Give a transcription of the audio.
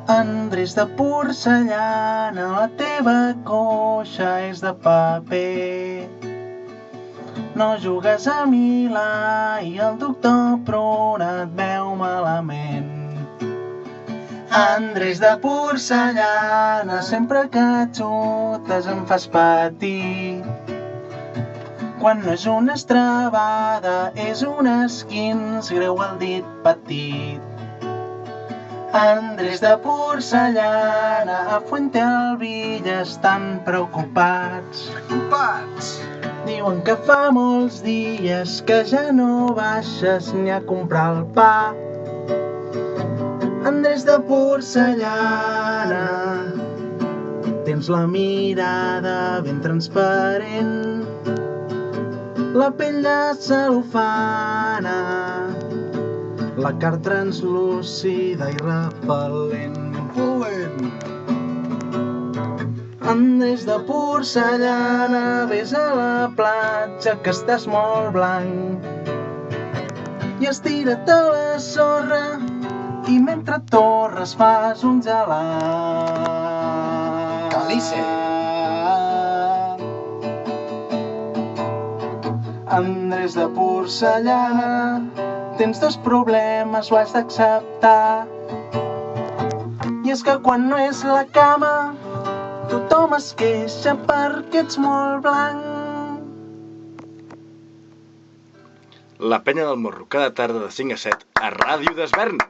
Andrés de porcellana, la teva coixa és de paper. No jugues a Milà i el doctor Pruna et veu malament. Andrés de porcellana, sempre que xutes em fas patir. Quan no és una estrabada, és un esquins greu al dit petit. Andrés de porcellana, a Fuentealbilla estan preocupats. Diuen que fa molts dies que ja no baixes ni a comprar el pa. Andrés de porcellana, tens la mirada ben transparent, la pell de cel·lofana, la carn translúcida i repel·lent. Andrés de porcellana, vés a la platja que estàs molt blanc i estira't a la sorra i mentre torres fas un gelat. Calice. Andrés de porcellana, tens dos problemes, ho has d'acceptar. I és que quan no és la cama, tothom es queixa perquè ets molt blanc. La penya del morro, cada tarda de 5 a 7 a Ràdio d'Esvern.